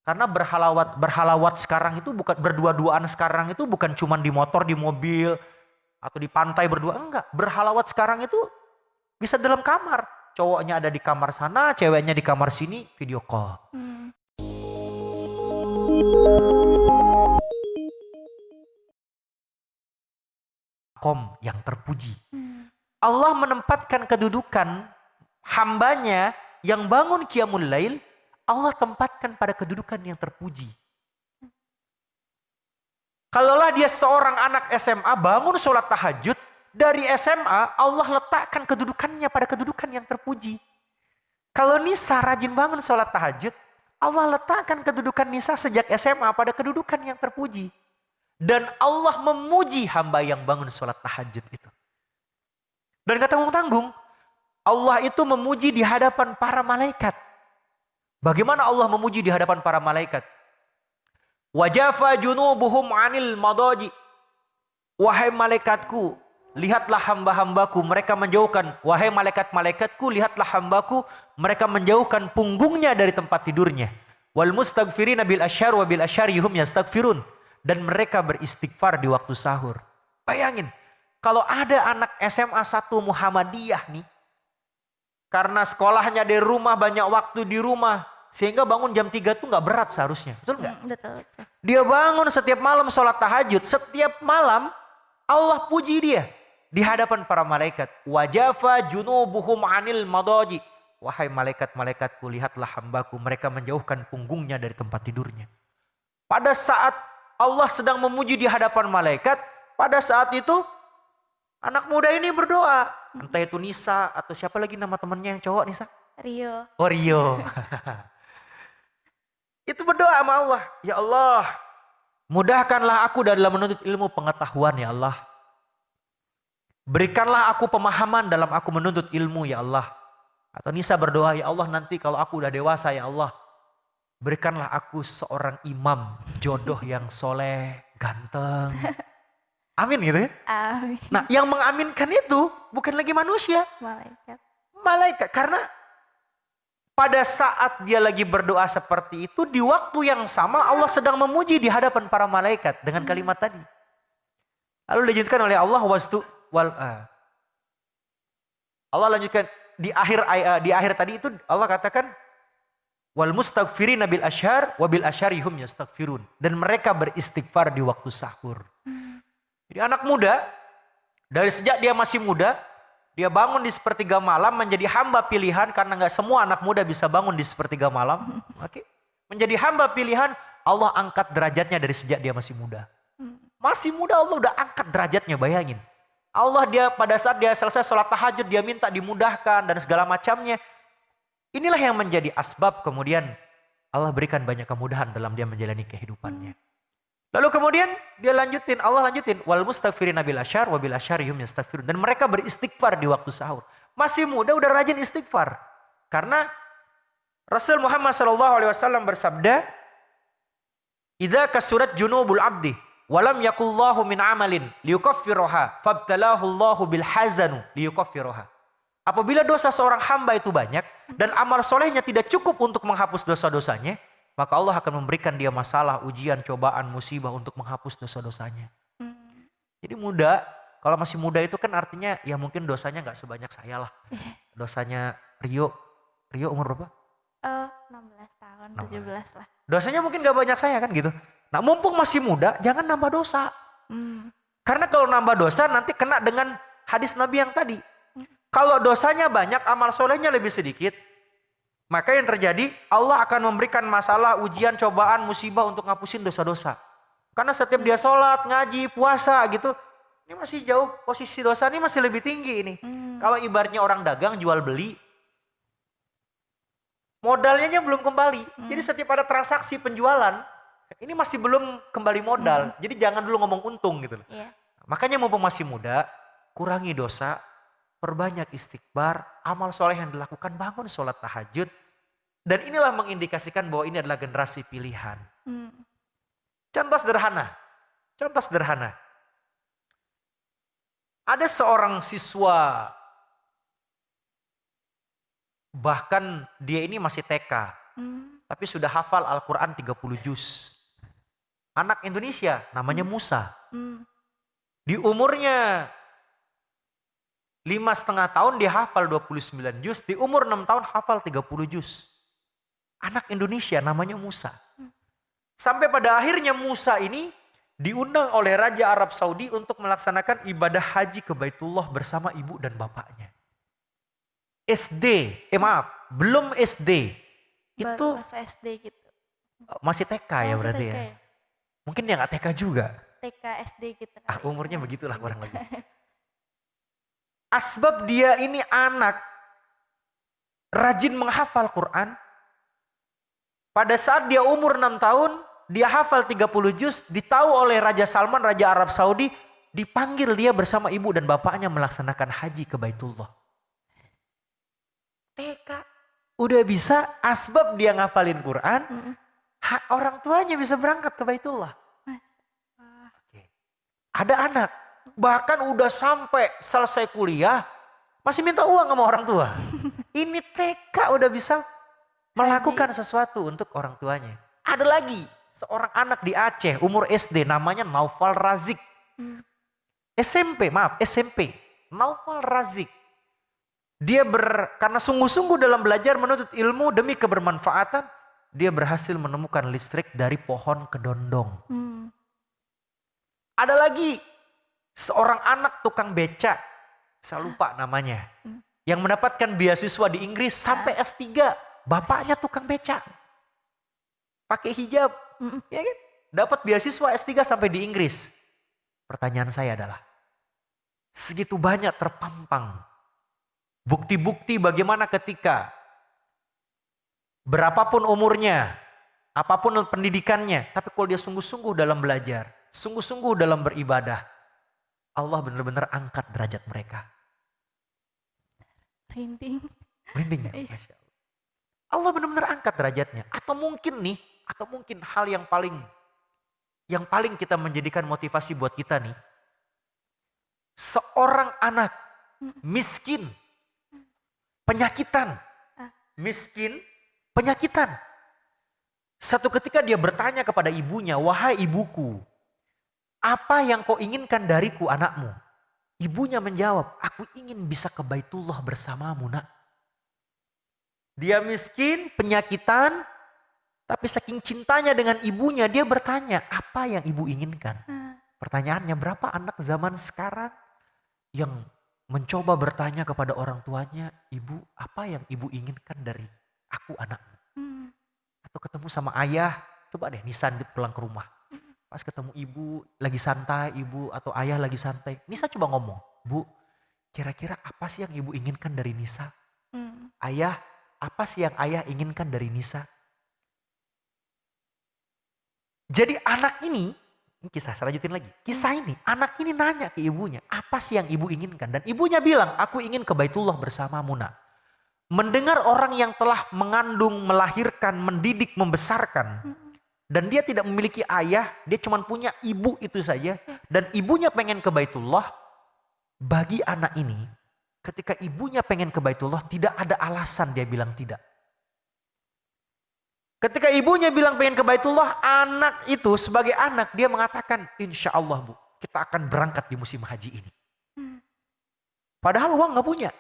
Karena berhalawat sekarang itu bukan berdua-duaan, sekarang itu bukan cuma di motor, di mobil, atau di pantai berdua, enggak. Berhalawat sekarang itu bisa dalam kamar. Cowoknya ada di kamar sana, ceweknya di kamar sini, video call. Hmm. Yang terpuji. Hmm. Allah menempatkan kedudukan hambanya yang bangun qiyamul lail, Allah tempatkan pada kedudukan yang terpuji. Kalaulah dia seorang anak SMA bangun sholat tahajud, dari SMA Allah letakkan kedudukannya pada kedudukan yang terpuji. Kalau Nisa rajin bangun sholat tahajud, Allah letakkan kedudukan Nisa sejak SMA pada kedudukan yang terpuji. Dan Allah memuji hamba yang bangun sholat tahajud itu. Dan gak tanggung-tanggung, Allah itu memuji di hadapan para malaikat. Bagaimana Allah memuji di hadapan para malaikat? Wajafa junubuhum anil madaji. Wahai malaikatku, lihatlah hamba-hambaku, mereka menjauhkan. Wahai malaikat-malaikatku, lihatlah hambaku, mereka menjauhkan punggungnya dari tempat tidurnya. Wal mustaghfirina bil asyar wa bil asyarihum yastaghfirun. Dan mereka beristighfar di waktu sahur. Bayangin, kalau ada anak SMA 1 Muhammadiyah nih, karena sekolahnya dari rumah, banyak waktu di rumah, sehingga bangun jam 3 tuh gak berat seharusnya. Betul gak? Betul. Dia bangun setiap malam sholat tahajud. Setiap malam Allah puji dia di hadapan para malaikat. Wajafa junubuhum anil madaji. Wahai malaikat-malaikatku, lihatlah hambaku, mereka menjauhkan punggungnya dari tempat tidurnya. Pada saat Allah sedang memuji di hadapan malaikat, pada saat itu anak muda ini berdoa. Entah itu Nisa atau siapa lagi nama temannya yang cowok, Nisa? Rio. Oh, Rio. Itu berdoa sama Allah. Ya Allah, mudahkanlah aku dalam menuntut ilmu pengetahuan ya Allah. Berikanlah aku pemahaman dalam aku menuntut ilmu ya Allah. Atau Nisa berdoa, ya Allah nanti kalau aku udah dewasa ya Allah, berikanlah aku seorang imam, jodoh yang soleh, ganteng. Amin gitu ya. Amin. Nah yang mengaminkan itu bukan lagi manusia. Malaikat. Malaikat. Karena pada saat dia lagi berdoa seperti itu, di waktu yang sama Allah sedang memuji di hadapan para malaikat dengan kalimat tadi. Lalu dilanjutkan oleh Allah Allah lanjutkan di akhir tadi itu Allah katakan wal mustaghfirina bil asyhar wa bil asyarihum yastaghfirun, dan mereka beristighfar di waktu sahur. Jadi anak muda dari sejak dia masih muda, dia bangun di sepertiga malam menjadi hamba pilihan, karena nggak semua anak muda bisa bangun di sepertiga malam. Oke. Menjadi hamba pilihan, Allah angkat derajatnya dari sejak dia masih muda. Masih muda Allah udah angkat derajatnya, bayangin. Allah dia pada saat dia selesai sholat tahajud, dia minta dimudahkan dan segala macamnya. Inilah yang menjadi asbab kemudian Allah berikan banyak kemudahan dalam dia menjalani kehidupannya. Lalu kemudian Allah lanjutin wal mustaghfirina bil asyar wa bil asyarihum yastaghfirun, dan mereka beristighfar di waktu sahur. Masih muda udah rajin istighfar. Karena Rasul Muhammad SAW bersabda, "Idza kasurat junubul abdi walam yakullahu min amalin liyukaffiroha fabtalahu Allahu bil hazanu liyukaffiroha." Apabila dosa seorang hamba itu banyak dan amal solehnya tidak cukup untuk menghapus dosa-dosanya, maka Allah akan memberikan dia masalah, ujian, cobaan, musibah untuk menghapus dosa-dosanya. Jadi muda, kalau masih muda itu kan artinya ya mungkin dosanya gak sebanyak saya lah. Dosanya Rio umur berapa? 16 tahun, 17 lah. Dosanya mungkin gak banyak saya kan gitu. Nah mumpung masih muda, jangan nambah dosa. Karena kalau nambah dosa nanti kena dengan hadis Nabi yang tadi. Kalau dosanya banyak, amal solehnya lebih sedikit, maka yang terjadi Allah akan memberikan masalah, ujian, cobaan, musibah untuk ngapusin dosa-dosa. Karena setiap dia sholat, ngaji, puasa gitu, ini masih jauh, posisi dosa ini masih lebih tinggi ini. Kalau ibaratnya orang dagang jual beli, modalnya belum kembali. Jadi setiap ada transaksi penjualan, ini masih belum kembali modal. Jadi jangan dulu ngomong untung gitu. Yeah. Makanya mumpung masih muda, kurangi dosa, perbanyak istighfar, amal soleh yang dilakukan, bangun sholat tahajud. Dan inilah mengindikasikan bahwa ini adalah generasi pilihan. Contoh sederhana. Ada seorang siswa, bahkan dia ini masih TK. tapi sudah hafal Al-Quran 30 juz. Anak Indonesia namanya Musa. Di umurnya 5,5 tahun dia hafal 29 juz, di umur 6 tahun hafal 30 juz. Anak Indonesia namanya Musa. Sampai pada akhirnya Musa ini diundang oleh Raja Arab Saudi untuk melaksanakan ibadah haji ke Baitullah bersama ibu dan bapaknya. Belum SD. Itu Masa SD gitu. masih TK ya Masih berarti TK ya. ya? Mungkin dia nggak TK juga. TK SD gitu. Umurnya begitulah kurang lebih. Asbab dia ini anak rajin menghafal Quran. Pada saat dia umur 6 tahun, dia hafal 30 juz, ditahu oleh Raja Salman, Raja Arab Saudi, dipanggil dia bersama ibu dan bapaknya melaksanakan haji ke Baitullah. TK udah bisa, asbab dia ngafalin Quran, orang tuanya bisa berangkat ke Baitullah. Oke. Ada anak, bahkan udah sampai selesai kuliah, masih minta uang sama orang tua. Ini TK udah bisa melakukan sesuatu untuk orang tuanya. Ada lagi seorang anak di Aceh, umur SD, namanya Naufal Razik. SMP. Naufal Razik. Dia karena sungguh-sungguh dalam belajar menuntut ilmu demi kebermanfaatan, dia berhasil menemukan listrik dari pohon kedondong. Ada lagi seorang anak tukang beca, saya lupa namanya, yang mendapatkan beasiswa di Inggris sampai S3. Bapaknya tukang beca, pakai hijab, ya kan? Dapat beasiswa S3 sampai di Inggris. Pertanyaan saya adalah, segitu banyak terpampang bukti-bukti bagaimana ketika berapapun umurnya, apapun pendidikannya, tapi kalau dia sungguh-sungguh dalam belajar, sungguh-sungguh dalam beribadah, Allah benar-benar angkat derajat mereka. Merinding ya, Masya Allah. Allah benar-benar angkat derajatnya. Atau mungkin hal yang paling kita menjadikan motivasi buat kita nih. Seorang anak miskin, penyakitan. Satu ketika dia bertanya kepada ibunya, "Wahai ibuku, apa yang kau inginkan dariku anakmu?" Ibunya menjawab, "Aku ingin bisa ke Baitullah bersamamu, nak." Dia miskin, penyakitan, tapi saking cintanya dengan ibunya, dia bertanya, apa yang ibu inginkan? Pertanyaannya, berapa anak zaman sekarang yang mencoba bertanya kepada orang tuanya, "Ibu, apa yang ibu inginkan dari aku anakmu?" Atau ketemu sama ayah, coba deh Nisa pulang ke rumah. Pas ketemu ibu, lagi santai, ibu atau ayah lagi santai. Nisa coba ngomong, "Bu, kira-kira apa sih yang ibu inginkan dari Nisa?" Ayah, apa sih yang ayah inginkan dari Nisa? Jadi anak ini kisah, saya lanjutin lagi. Kisah ini, anak ini nanya ke ibunya, apa sih yang ibu inginkan? Dan ibunya bilang, "Aku ingin ke Baitullah bersamamu, nak." Mendengar orang yang telah mengandung, melahirkan, mendidik, membesarkan. Dan dia tidak memiliki ayah, dia cuma punya ibu itu saja. Dan ibunya pengen ke Baitullah. Bagi anak ini, ketika ibunya pengen ke Baitullah, tidak ada alasan dia bilang tidak. Ketika ibunya bilang pengen ke Baitullah, anak itu sebagai anak dia mengatakan, "Insya Allah, Bu, kita akan berangkat di musim haji ini." Padahal uang gak punya.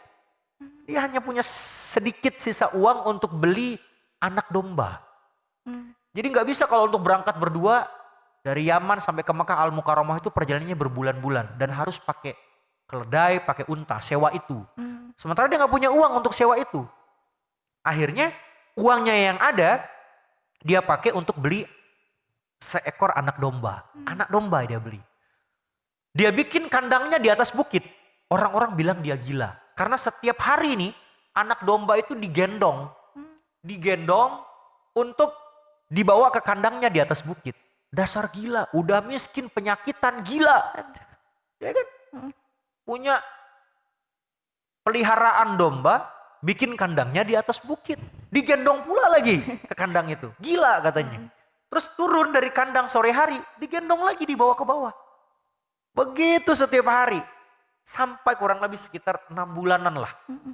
Dia hanya punya sedikit sisa uang untuk beli anak domba. Jadi gak bisa kalau untuk berangkat berdua dari Yaman sampai ke Mekah Al-Mukarramah itu perjalanannya berbulan-bulan. Dan harus pakai keledai, pakai unta, sewa itu. Sementara dia gak punya uang untuk sewa itu. Akhirnya uangnya yang ada, dia pakai untuk beli seekor anak domba. Anak domba dia beli. Dia bikin kandangnya di atas bukit. Orang-orang bilang dia gila. Karena setiap hari nih anak domba itu digendong. Digendong untuk dibawa ke kandangnya di atas bukit. Dasar gila. Udah miskin, penyakitan, gila. Ya kan? Punya peliharaan domba, bikin kandangnya di atas bukit. Digendong pula lagi ke kandang itu. Gila katanya. Terus turun dari kandang sore hari, digendong lagi dibawa ke bawah. Begitu setiap hari. sampai kurang lebih sekitar 6 bulanan lah.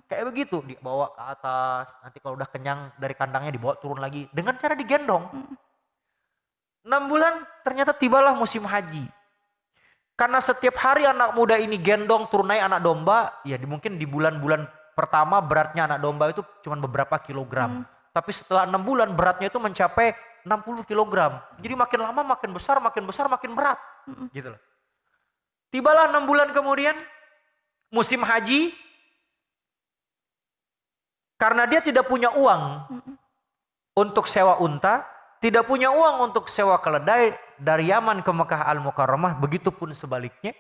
Kayak begitu, dibawa ke atas, nanti kalau udah kenyang dari kandangnya dibawa turun lagi dengan cara digendong. 6 bulan ternyata tibalah musim haji. Karena setiap hari anak muda ini gendong turun naik anak domba, ya mungkin di bulan-bulan pertama beratnya anak domba itu cuma beberapa kilogram. Tapi setelah 6 bulan beratnya itu mencapai 60 kilogram. Jadi makin lama makin besar, makin berat. Gitu loh. Tibalah 6 bulan kemudian musim haji. Karena dia tidak punya uang untuk sewa unta, tidak punya uang untuk sewa keledai dari Yaman ke Mekah Al-Mukarramah, begitupun sebaliknya.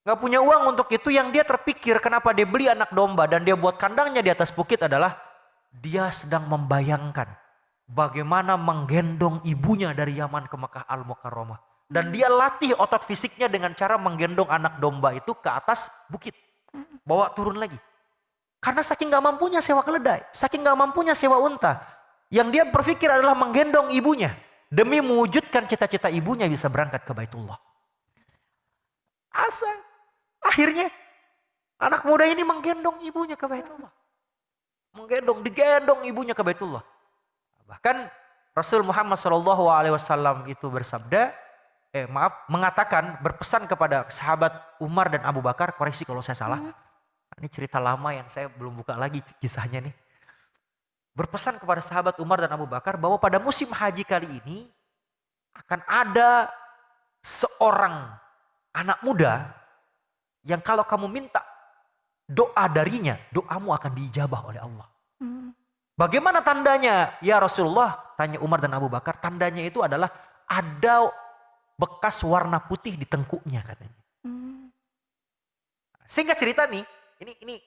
Gak punya uang untuk itu, yang dia terpikir kenapa dia beli anak domba dan dia buat kandangnya di atas bukit adalah dia sedang membayangkan bagaimana menggendong ibunya dari Yaman ke Mekah Al-Mukarramah. Dan dia latih otot fisiknya dengan cara menggendong anak domba itu ke atas bukit. Bawa turun lagi. Karena saking gak mampunya sewa keledai, saking gak mampunya sewa unta, yang dia berpikir adalah menggendong ibunya demi mewujudkan cita-cita ibunya bisa berangkat ke Baitullah. Akhirnya anak muda ini menggendong ibunya ke Baitullah. Digendong ibunya ke Baitullah. Bahkan Rasul Muhammad SAW itu mengatakan, berpesan kepada sahabat Umar dan Abu Bakar, koreksi kalau saya salah. Ini cerita lama yang saya belum buka lagi kisahnya nih. Berpesan kepada sahabat Umar dan Abu Bakar bahwa pada musim haji kali ini akan ada seorang anak muda yang kalau kamu minta doa darinya, doamu akan diijabah oleh Allah. Bagaimana tandanya? Ya Rasulullah, tanya Umar dan Abu Bakar, tandanya itu adalah ada bekas warna putih di tengkuknya katanya. Singkat cerita nih, ini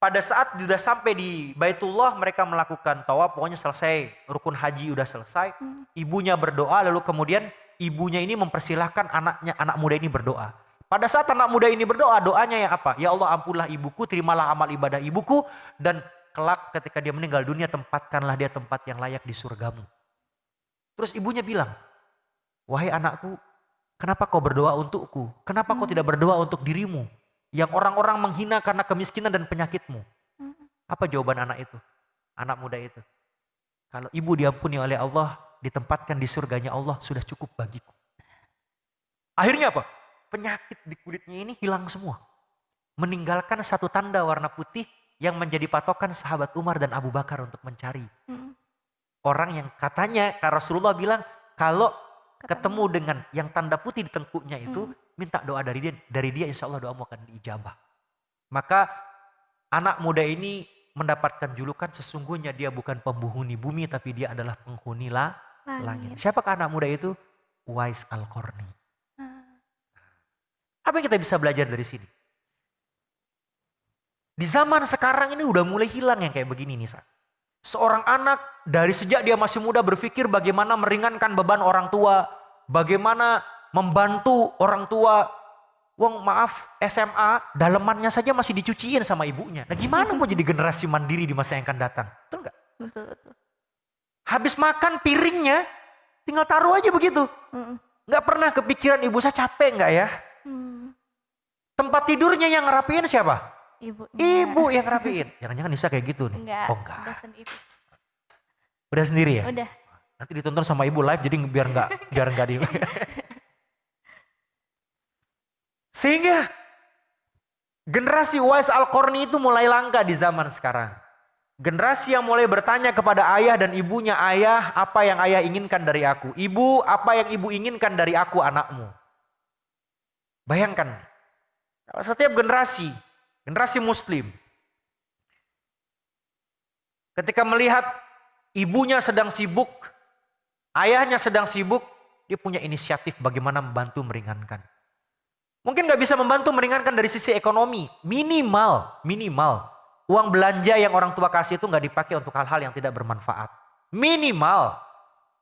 pada saat sudah sampai di Baitullah, mereka melakukan tawaf, pokoknya selesai, rukun haji udah selesai. Ibunya berdoa, lalu kemudian ibunya ini mempersilahkan anak muda ini berdoa. Pada saat anak muda ini berdoa, doanya yang apa? Ya Allah, ampunlah ibuku, terimalah amal ibadah ibuku, dan kelak ketika dia meninggal dunia, tempatkanlah dia tempat yang layak di surgamu. Terus ibunya bilang, wahai anakku, kenapa kau berdoa untukku? Kenapa kau tidak berdoa untuk dirimu? Yang orang-orang menghina karena kemiskinan dan penyakitmu. Apa jawaban anak itu? Anak muda itu. Kalau ibu diampuni oleh Allah, ditempatkan di surganya Allah, sudah cukup bagiku. Akhirnya apa? Penyakit di kulitnya ini hilang semua. Meninggalkan satu tanda warna putih yang menjadi patokan sahabat Umar dan Abu Bakar untuk mencari. Orang yang katanya, Rasulullah bilang, kalau ketemu dengan yang tanda putih di tengkuknya itu, minta doa dari dia insya Allah doamu akan diijabah. Maka anak muda ini mendapatkan julukan, sesungguhnya dia bukan penghuni bumi, tapi dia adalah penghuni langit. Siapakah anak muda itu? Uwais Al-Qarni. Apa yang kita bisa belajar dari sini? Di zaman sekarang ini udah mulai hilang yang kayak begini nih. Seorang anak dari sejak dia masih muda berpikir bagaimana meringankan beban orang tua, bagaimana membantu orang tua. Wong maaf, SMA dalemannya saja masih dicuciin sama ibunya. Nah gimana mau jadi generasi mandiri di masa yang akan datang? Betul nggak? Betul. Habis makan piringnya tinggal taruh aja begitu. Nggak pernah kepikiran ibu saya capek nggak ya? Tempat tidurnya yang ngerapiin siapa? Ibu yang ngerapiin. Jangan-jangan Nisa kayak gitu nih? Enggak, Oh enggak. udah sendiri. Udah sendiri ya? Udah. Nanti ditonton sama ibu live jadi biar enggak di. Sehingga generasi Uwais Al-Qarni itu mulai langka di zaman sekarang. Generasi yang mulai bertanya kepada ayah dan ibunya, ayah apa yang ayah inginkan dari aku? Ibu apa yang ibu inginkan dari aku anakmu? Bayangkan, setiap generasi muslim, ketika melihat ibunya sedang sibuk, ayahnya sedang sibuk, dia punya inisiatif bagaimana membantu meringankan. Mungkin gak bisa membantu meringankan dari sisi ekonomi, minimal uang belanja yang orang tua kasih itu gak dipakai untuk hal-hal yang tidak bermanfaat. Minimal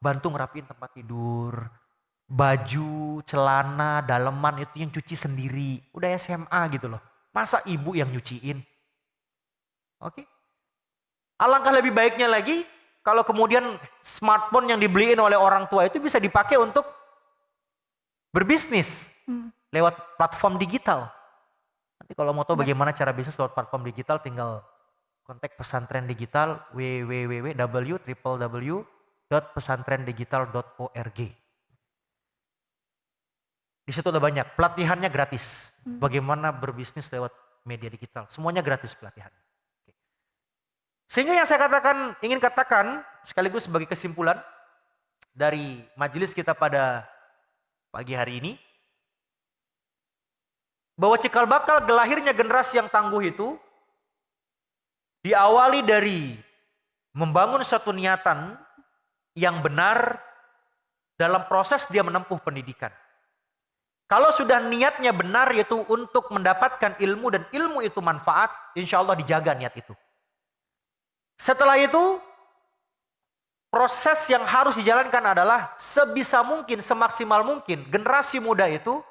bantu ngerapiin tempat tidur, baju, celana, daleman itu yang cuci sendiri. Udah SMA gitu loh. Masa ibu yang nyuciin? Oke. Alangkah lebih baiknya lagi kalau kemudian smartphone yang dibeliin oleh orang tua itu bisa dipakai untuk berbisnis lewat platform digital. Nanti kalau mau tahu bagaimana cara bisnis lewat platform digital, tinggal kontak pesantren digital www.pesantrendigital.org. Di situ ada banyak, pelatihannya gratis. Bagaimana berbisnis lewat media digital, semuanya gratis pelatihannya. Sehingga yang saya ingin katakan, sekaligus sebagai kesimpulan dari majelis kita pada pagi hari ini, bahwa cikal bakal gelahirnya generasi yang tangguh itu diawali dari membangun suatu niatan yang benar dalam proses dia menempuh pendidikan. Kalau sudah niatnya benar, yaitu untuk mendapatkan ilmu dan ilmu itu manfaat, insya Allah dijaga niat itu. Setelah itu, proses yang harus dijalankan adalah sebisa mungkin, semaksimal mungkin, generasi muda itu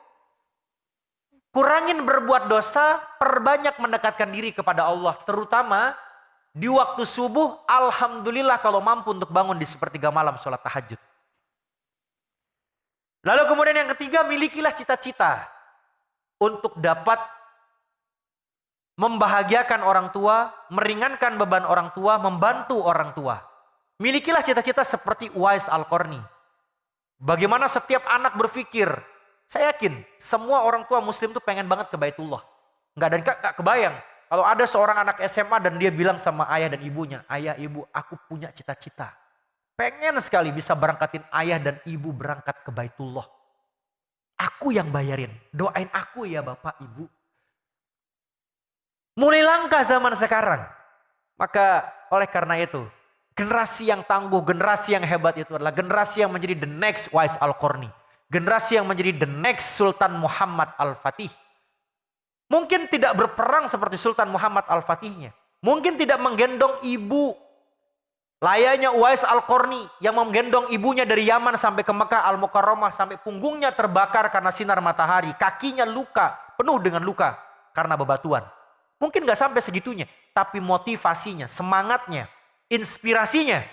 kurangin berbuat dosa, perbanyak mendekatkan diri kepada Allah. Terutama di waktu subuh, alhamdulillah kalau mampu untuk bangun di sepertiga malam sholat tahajud. Lalu kemudian yang ketiga, milikilah cita-cita untuk dapat membahagiakan orang tua, meringankan beban orang tua, membantu orang tua. Milikilah cita-cita seperti Uwais Al-Qarni. Bagaimana setiap anak berpikir, saya yakin semua orang tua muslim tuh pengen banget ke Baitullah. Enggak kebayang. Kalau ada seorang anak SMA dan dia bilang sama ayah dan ibunya, ayah ibu aku punya cita-cita. Pengen sekali bisa berangkatin ayah dan ibu berangkat ke Baitullah. Aku yang bayarin, doain aku ya bapak ibu. Mulai langka zaman sekarang. Maka oleh karena itu, generasi yang tangguh, generasi yang hebat itu adalah generasi yang menjadi the next Uwais Al-Qarni. Generasi yang menjadi the next Sultan Muhammad Al-Fatih. Mungkin tidak berperang seperti Sultan Muhammad Al-Fatihnya. Mungkin tidak menggendong ibu. Layaknya Uwais Al-Qarni yang menggendong ibunya dari Yaman sampai ke Mekah Al-Mukarramah. Sampai punggungnya terbakar karena sinar matahari. Kakinya luka, penuh dengan luka karena bebatuan. Mungkin gak sampai segitunya. Tapi motivasinya, semangatnya, inspirasinya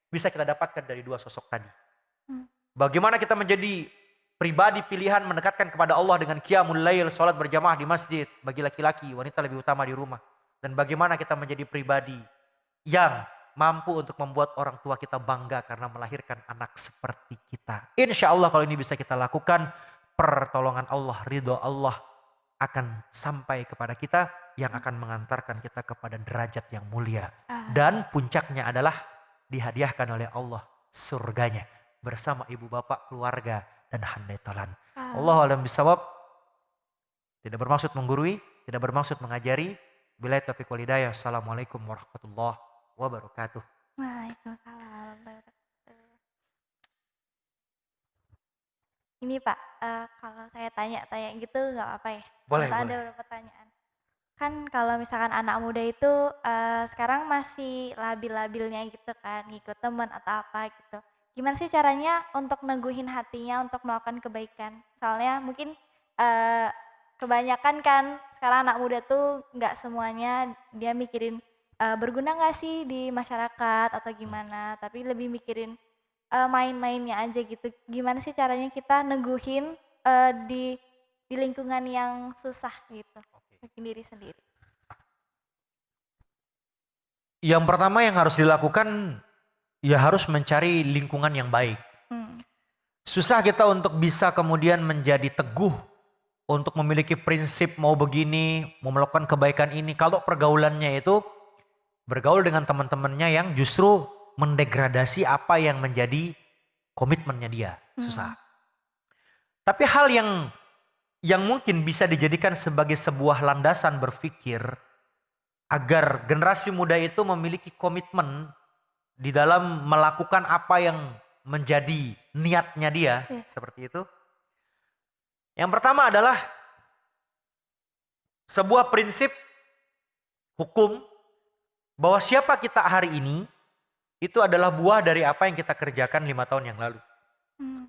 bisa kita dapatkan dari dua sosok tadi. Bagaimana kita menjadi pribadi pilihan mendekatkan kepada Allah dengan qiyamul lail, salat berjamaah di masjid bagi laki-laki, wanita lebih utama di rumah. Dan bagaimana kita menjadi pribadi yang mampu untuk membuat orang tua kita bangga karena melahirkan anak seperti kita. Insya Allah kalau ini bisa kita lakukan, pertolongan Allah, ridho Allah akan sampai kepada kita yang akan mengantarkan kita kepada derajat yang mulia. Dan puncaknya adalah dihadiahkan oleh Allah surganya bersama ibu bapak, keluarga, dan handai tolan. Allahu a'lam bishawab. Tidak bermaksud menggurui, tidak bermaksud mengajari. Billahi taufiq wal hidayah. Assalamualaikum warahmatullahi wabarakatuh. Waalaikumsalam warahmatullahi wabarakatuh. Ini Pak, kalau saya tanya-tanya gitu nggak apa ya? Boleh, Ada boleh. beberapa pertanyaan. Kan kalau misalkan anak muda itu sekarang masih labil-labilnya gitu kan, ngikut teman atau apa gitu. Gimana sih caranya untuk neguhin hatinya untuk melakukan kebaikan? Soalnya mungkin kebanyakan kan sekarang anak muda tuh nggak semuanya dia mikirin berguna nggak sih di masyarakat atau gimana, tapi lebih mikirin main-mainnya aja gitu. Gimana sih caranya kita neguhin di lingkungan yang susah gitu, bikin diri sendiri. Yang pertama yang harus dilakukan, ya harus mencari lingkungan yang baik. Susah kita untuk bisa kemudian menjadi teguh untuk memiliki prinsip mau begini, mau melakukan kebaikan ini. Kalau pergaulannya itu bergaul dengan teman-temannya yang justru mendegradasi apa yang menjadi komitmennya dia. Susah. Tapi hal yang mungkin bisa dijadikan sebagai sebuah landasan berpikir agar generasi muda itu memiliki komitmen di dalam melakukan apa yang menjadi niatnya dia, seperti itu. Yang pertama adalah sebuah prinsip hukum bahwa siapa kita hari ini itu adalah buah dari apa yang kita kerjakan 5 tahun yang lalu.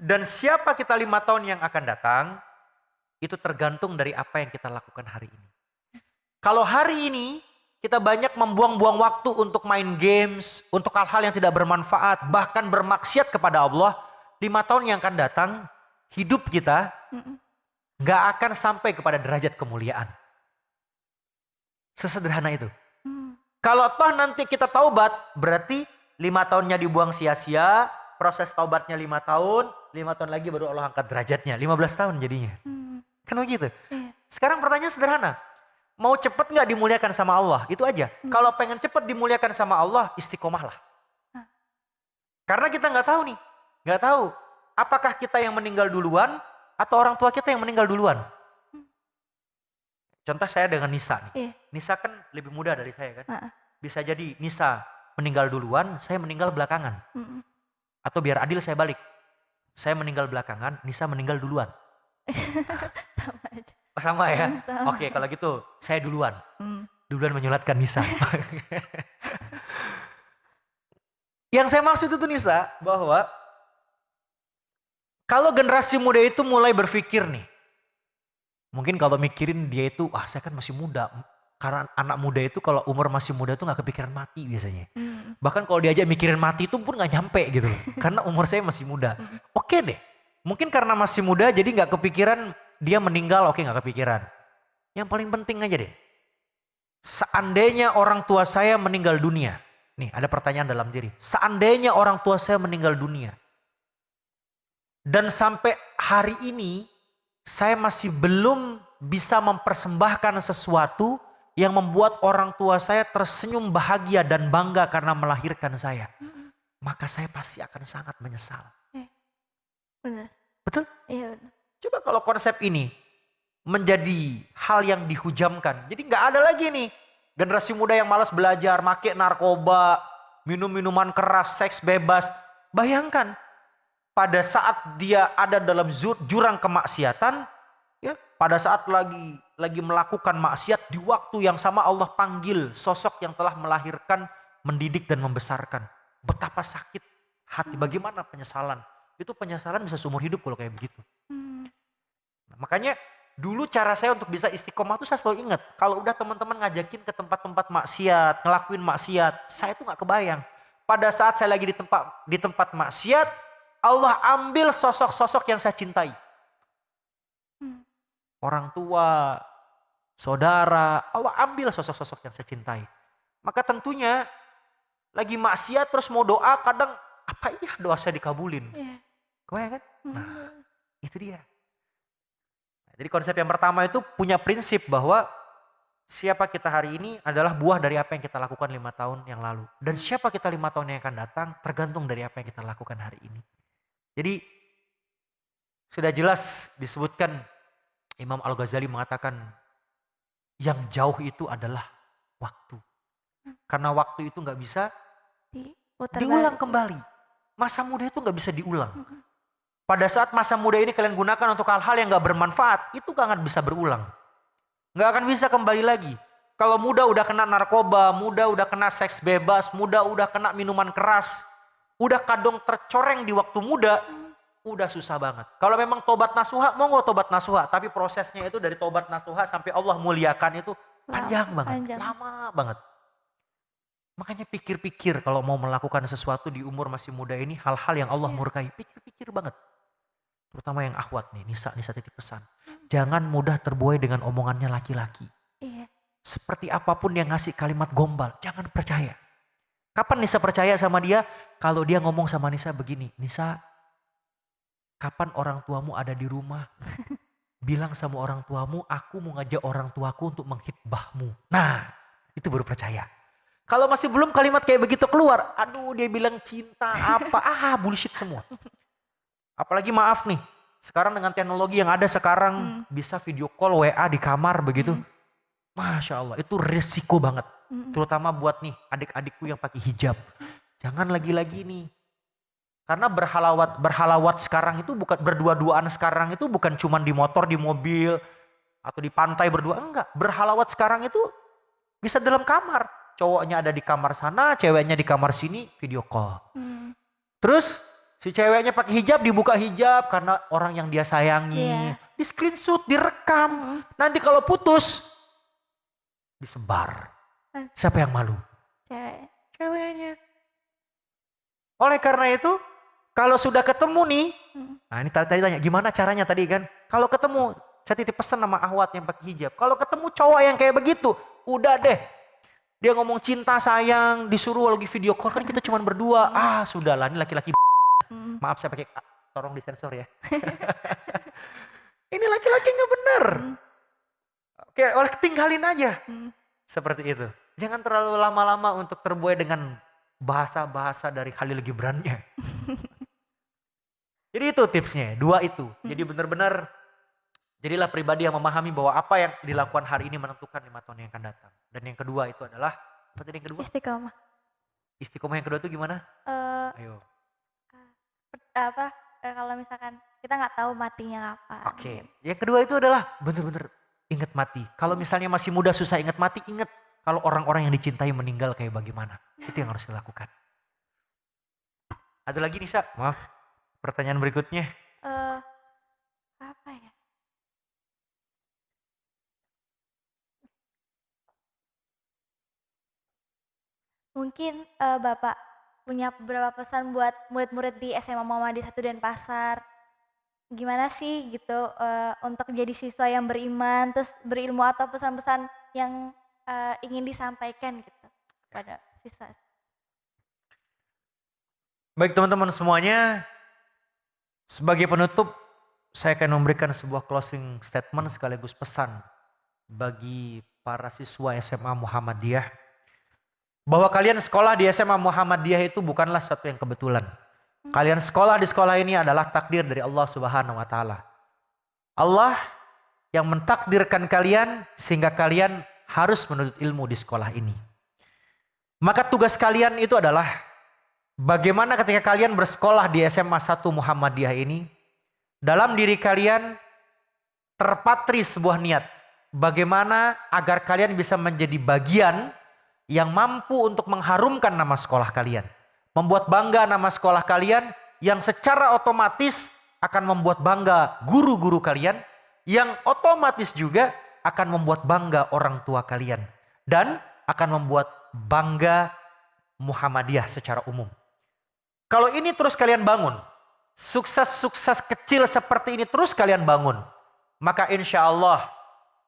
Dan siapa kita 5 tahun yang akan datang itu tergantung dari apa yang kita lakukan hari ini. Kalau hari ini kita banyak membuang-buang waktu untuk main games, untuk hal-hal yang tidak bermanfaat, bahkan bermaksiat kepada Allah, 5 tahun yang akan datang, hidup kita gak akan sampai kepada derajat kemuliaan. Sesederhana itu. Hmm. Kalau toh nanti kita taubat, berarti 5 tahunnya dibuang sia-sia, proses taubatnya 5 tahun, 5 tahun lagi baru Allah angkat derajatnya, 15 tahun jadinya. Kan begitu. Iya. Sekarang pertanyaan sederhana, mau cepet nggak dimuliakan sama Allah? Itu aja. Kalau pengen cepet dimuliakan sama Allah, istiqomahlah. Karena kita nggak tahu nih, nggak tahu apakah kita yang meninggal duluan atau orang tua kita yang meninggal duluan. Contoh saya dengan Nisa nih. Iya. Nisa kan lebih muda dari saya kan. Heeh. Bisa jadi Nisa meninggal duluan, saya meninggal belakangan. Mm-mm. Atau biar adil saya balik. Saya meninggal belakangan, Nisa meninggal duluan. Sama aja. Oh, sama ya? Sama. Oke, kalau gitu saya duluan. Hmm. Duluan menyolatkan Nisa. Yang saya maksud itu Nisa, bahwa kalau generasi muda itu mulai berpikir nih, mungkin kalau mikirin dia itu, saya kan masih muda. Karena anak muda itu kalau umur masih muda itu gak kepikiran mati biasanya. Bahkan kalau diajak mikirin mati itu pun gak nyampe gitu loh. Karena umur saya masih muda. Oke deh, mungkin karena masih muda jadi gak kepikiran dia meninggal, oke gak kepikiran. Yang paling penting aja deh, seandainya orang tua saya meninggal dunia. Nih ada pertanyaan dalam diri. Seandainya orang tua saya meninggal dunia. Dan sampai hari ini saya masih belum bisa mempersembahkan sesuatu yang membuat orang tua saya tersenyum bahagia dan bangga karena melahirkan saya. Maka saya pasti akan sangat menyesal. Benar. Betul? Iya benar. Coba kalau konsep ini menjadi hal yang dihujamkan. Jadi nggak ada lagi nih generasi muda yang malas belajar, make narkoba, minum minuman keras, seks bebas. Bayangkan pada saat dia ada dalam jurang kemaksiatan, ya, pada saat lagi melakukan maksiat, di waktu yang sama Allah panggil sosok yang telah melahirkan, mendidik dan membesarkan. Betapa sakit hati, bagaimana penyesalan. Itu penyesalan bisa seumur hidup kalau kayak begitu. Nah, makanya dulu cara saya untuk bisa istiqomah itu saya selalu ingat. Kalau udah teman-teman ngajakin ke tempat-tempat maksiat, ngelakuin maksiat, saya tuh gak kebayang. Pada saat saya lagi di tempat maksiat, Allah ambil sosok-sosok yang saya cintai. Orang tua, saudara, Allah ambil sosok-sosok yang saya cintai. Maka tentunya lagi maksiat terus mau doa, kadang apa iya doa saya dikabulin. Kebayang kan? Nah, itu dia. Jadi konsep yang pertama itu punya prinsip bahwa siapa kita hari ini adalah buah dari apa yang kita lakukan 5 tahun yang lalu. Dan siapa kita 5 tahun yang akan datang tergantung dari apa yang kita lakukan hari ini. Jadi sudah jelas disebutkan, Imam Al-Ghazali mengatakan yang jauh itu adalah waktu. Karena waktu itu gak bisa diulang kembali. Masa muda itu gak bisa diulang. Pada saat masa muda ini kalian gunakan untuk hal-hal yang gak bermanfaat, itu gak akan bisa berulang. Gak akan bisa kembali lagi. Kalau muda udah kena narkoba, muda udah kena seks bebas, muda udah kena minuman keras, udah kadang tercoreng di waktu muda, udah susah banget. Kalau memang tobat nasuha, mau gak tobat nasuha, tapi prosesnya itu dari tobat nasuha sampai Allah muliakan itu panjang banget, lama banget. Makanya pikir-pikir kalau mau melakukan sesuatu di umur masih muda ini, hal-hal yang Allah murkai, pikir-pikir banget. Terutama yang akhwat nih, Nisa titip pesan. Jangan mudah terbuai dengan omongannya laki-laki. Seperti apapun yang ngasih kalimat gombal, jangan percaya. Kapan Nisa percaya sama dia? Kalau dia ngomong sama Nisa begini, Nisa, kapan orang tuamu ada di rumah? Bilang sama orang tuamu, aku mau ngajak orang tuaku untuk menghitbahmu. Nah, itu baru percaya. Kalau masih belum kalimat kayak begitu keluar, aduh dia bilang cinta apa, bullshit semua. Apalagi maaf nih, sekarang dengan teknologi yang ada sekarang bisa video call WA di kamar begitu. Masya Allah, itu resiko banget. Terutama buat nih adik-adikku yang pakai hijab. Jangan lagi-lagi nih. Karena berhalawat sekarang itu bukan berdua-duaan sekarang itu bukan cuma di motor, di mobil, atau di pantai berdua. Enggak, berhalawat sekarang itu bisa dalam kamar. Cowoknya ada di kamar sana, ceweknya di kamar sini, video call. Terus si ceweknya pakai hijab, dibuka hijab karena orang yang dia sayangi. Di screenshot, direkam. Nanti kalau putus, disebar. Siapa yang malu? Ceweknya. Oleh karena itu, kalau sudah ketemu nih, nah ini tadi tanya, gimana caranya tadi kan? Kalau ketemu, saya titip pesan sama ahwat yang pakai hijab. Kalau ketemu cowok yang kayak begitu, Udah deh. Dia ngomong cinta sayang, disuruh lagi video call kan kita cuma berdua. Ah sudahlah, ini laki-laki. Maaf saya pakai, tolong disensor ya. Ini laki-laki nggak bener. Oke, oleh tinggalin aja. Seperti itu. Jangan terlalu lama-lama untuk terbuai dengan bahasa-bahasa dari Khalil Gibran-nya. Jadi itu tipsnya, 2 itu. Jadi benar-benar jadilah pribadi yang memahami bahwa apa yang dilakukan hari ini menentukan 5 tahun yang akan datang. Dan yang kedua itu adalah, apa tadi yang kedua? Istiqomah. Istiqomah yang kedua itu gimana? Eh, Ayo. Kalau misalkan kita nggak tahu matinya kapan. Oke. Yang kedua itu adalah benar-benar ingat mati. Kalau misalnya masih muda susah ingat mati, ingat kalau orang-orang yang dicintai meninggal kayak bagaimana. Itu yang harus dilakukan. Ada lagi Nisa? Maaf. Pertanyaan berikutnya. Apa ya? Mungkin Bapak punya beberapa pesan buat murid-murid di SMA Muhammadiyah 1 Denpasar. Gimana sih gitu untuk jadi siswa yang beriman, terus berilmu atau pesan-pesan yang ingin disampaikan gitu pada siswa. Baik teman-teman semuanya, sebagai penutup saya akan memberikan sebuah closing statement sekaligus pesan bagi para siswa SMA Muhammadiyah. Bahwa kalian sekolah di SMA Muhammadiyah itu bukanlah sesuatu yang kebetulan. Kalian sekolah di sekolah ini adalah takdir dari Allah Subhanahu wa taala. Allah yang mentakdirkan kalian sehingga kalian harus menuntut ilmu di sekolah ini. Maka tugas kalian itu adalah bagaimana ketika kalian bersekolah di SMA 1 Muhammadiyah ini, dalam diri kalian terpatri sebuah niat. Bagaimana agar kalian bisa menjadi bagian yang mampu untuk mengharumkan nama sekolah kalian. Membuat bangga nama sekolah kalian yang secara otomatis akan membuat bangga guru-guru kalian. Yang otomatis juga akan membuat bangga orang tua kalian. Dan akan membuat bangga Muhammadiyah secara umum. Kalau ini terus kalian bangun, sukses-sukses kecil seperti ini terus kalian bangun, maka insya Allah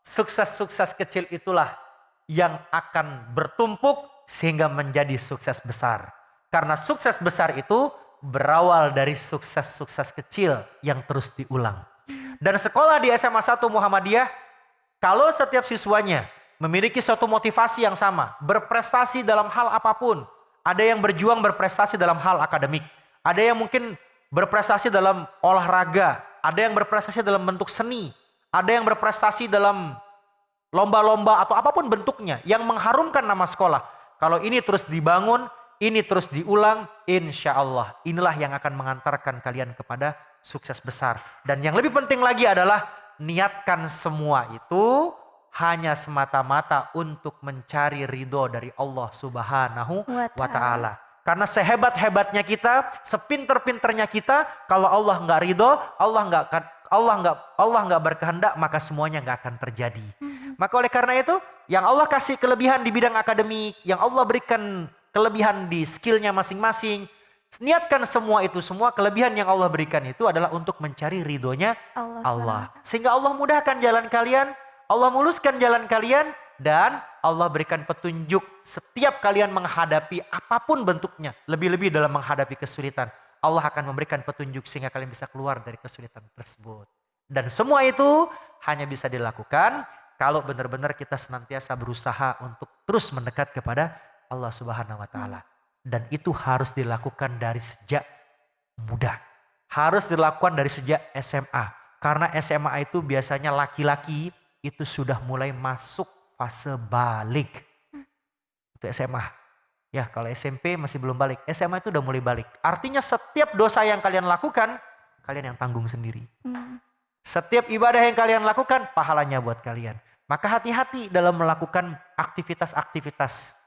sukses-sukses kecil itulah yang akan bertumpuk sehingga menjadi sukses besar. Karena sukses besar itu berawal dari sukses-sukses kecil yang terus diulang. Dan sekolah di SMA 1 Muhammadiyah, kalau setiap siswanya memiliki suatu motivasi yang sama, berprestasi dalam hal apapun, ada yang berjuang berprestasi dalam hal akademik, ada yang mungkin berprestasi dalam olahraga, ada yang berprestasi dalam bentuk seni, ada yang berprestasi dalam lomba-lomba atau apapun bentuknya yang mengharumkan nama sekolah. Kalau ini terus dibangun, ini terus diulang, insya Allah inilah yang akan mengantarkan kalian kepada sukses besar. Dan yang lebih penting lagi adalah niatkan semua itu hanya semata-mata untuk mencari ridho dari Allah Subhanahu wa Ta'ala. Karena sehebat-hebatnya kita, sepinter-pinternya kita, kalau Allah nggak ridho, Allah nggak berkehendak, maka semuanya nggak akan terjadi. Maka oleh karena itu, yang Allah kasih kelebihan di bidang akademik, yang Allah berikan kelebihan di skillnya masing-masing, niatkan semua itu, semua kelebihan yang Allah berikan itu adalah untuk mencari ridhonya Allah. Sehingga Allah mudahkan jalan kalian, Allah muluskan jalan kalian, dan Allah berikan petunjuk setiap kalian menghadapi apapun bentuknya. Lebih-lebih dalam menghadapi kesulitan. Allah akan memberikan petunjuk sehingga kalian bisa keluar dari kesulitan tersebut. Dan semua itu hanya bisa dilakukan kalau benar-benar kita senantiasa berusaha untuk terus mendekat kepada Allah Subhanahu wa Ta'ala. Dan itu harus dilakukan dari sejak muda. Harus dilakukan dari sejak SMA. Karena SMA itu biasanya laki-laki itu sudah mulai masuk fase balik. Itu SMA. Ya kalau SMP masih belum balik. SMA itu udah mulai balik. Artinya setiap dosa yang kalian lakukan, kalian yang tanggung sendiri. Setiap ibadah yang kalian lakukan, pahalanya buat kalian. Maka hati-hati dalam melakukan aktivitas-aktivitas.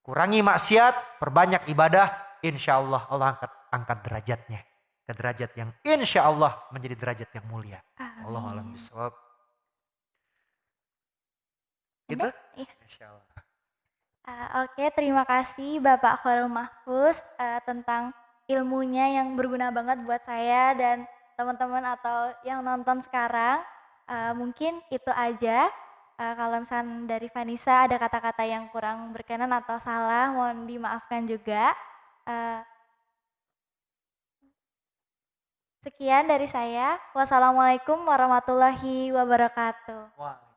Kurangi maksiat, perbanyak ibadah, insya Allah Allah angkat derajatnya. Ke derajat yang insya Allah menjadi derajat yang mulia. Wallahu a'lam bishawab. Gitu? Iya. Insya Allah. Oke, terima kasih Bapak Khairul Mahfuz tentang ilmunya yang berguna banget buat saya dan teman-teman atau yang nonton sekarang. Mungkin itu aja. Kalau misalkan dari Vanessa ada kata-kata yang kurang berkenan atau salah, mohon dimaafkan juga. Eh, Sekian dari saya. Wassalamualaikum warahmatullahi wabarakatuh. Wah.